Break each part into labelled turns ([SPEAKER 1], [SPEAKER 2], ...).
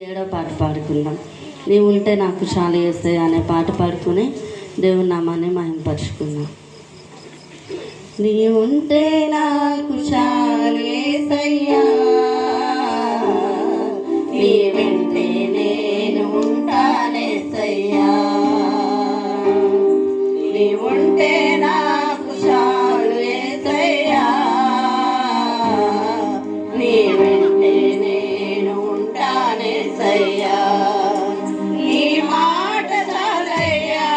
[SPEAKER 1] ఏడో పాట పాడుకుందాం. నీవు ఉంటే నాకు చాలు యేసయ్య అనే పాట పాడుకుని దేవుని నామాన్ని మహిమపరుచుకుందాం. నీ ఉంటే నాకు చాలు యేసయ్య, నీ వెంటే నేను ఉంటానేసయ్యా. నీ ఉంటే నాకు చాలు యేసయ్యా, నీ వెంటే నేను ఉంటానేసయ్యా. నీ మాట చాలయ్యా,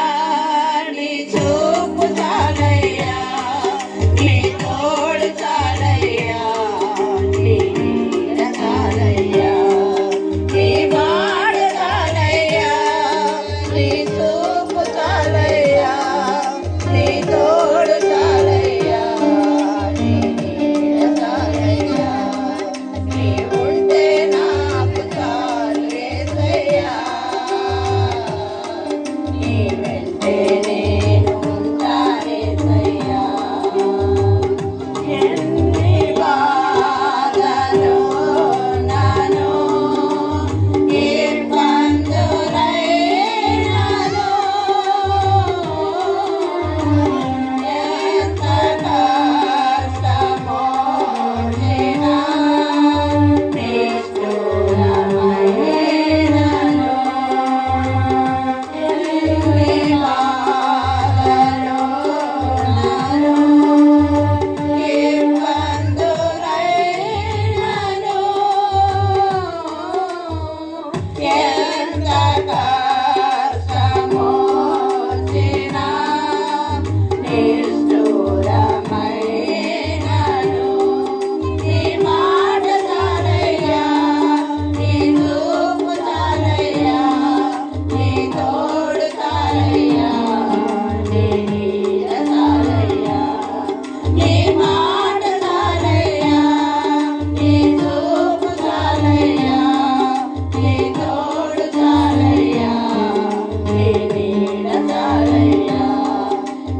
[SPEAKER 1] నీ చూపు చాలయ్యా, నీ తోడు చాలయ్యా, నీ నీడ చాలయ్యా. నీ మాట చాలయ్యా, నీ చూపు చాలయ్యా, నీ తోడు చాలయ్యా, నీ నీడ చాలయ్యా. నీ ఉంటే నాకు చాలు యేసయ్యా, నీ వెంటే నేను ఉంటానేసయ్యా. ఎన్ని బాధలు నాలో, ఇబ్బందులైనాను, ఎంత కష్టమొచ్చినా నిష్ఠురమైనాను. ఎన్ని బాధలు నాలో, ఇబ్బందులైనాను, ఎంత కష్టమొచ్చినా నిష్ఠురమైనాను. నీ మాట చాలయ్యా, నీ చూపు చాలయ్యా, నీ తోడు చాలయ్యా, నీ నీడ చాలయ్యా. నీ మాట చాలయ్యా, నీ చూపు చాలయ్యా, నీ తోడు చాలయ్యా, నీ నీడ చాలయ్యా.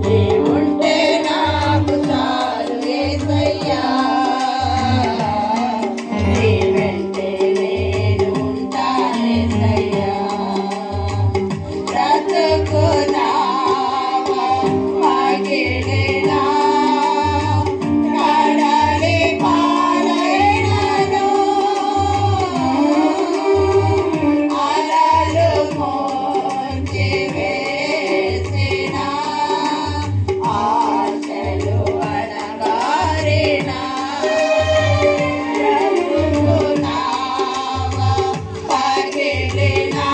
[SPEAKER 1] నీ ఉంటే నాకు చాలు యేసయ్యా, నీ వెంటే నేను ఉంటానేసయ్యా. బ్రతుకునావా పగిలినా, కడలి పాలైనను, అలలు ముంచి వేసినా, ఆశలు అణగారినా. బ్రతుకునావా పగిలినా,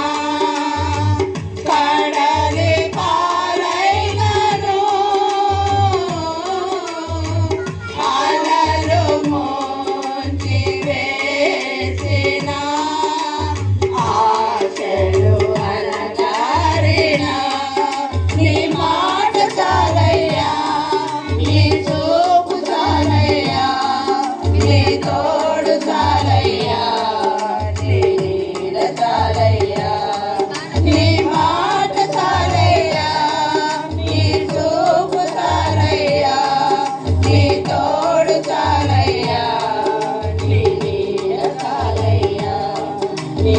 [SPEAKER 1] కడలి పాలైనను, అలలు ముంచి వేసినా, ఆశలు అణగారినా. నీ మాట చాలయ్యా, నీ చూపు చాలయ్యా, నీ తోడు చాలయ్యా, నీ నీడ చాలయ్యా. నీ మాట చాలయ్యా, నీ చూపు చాలయ్యా, నీ తోడు చాలయ్యా, నీ నీడ చాలయ్యా. నీ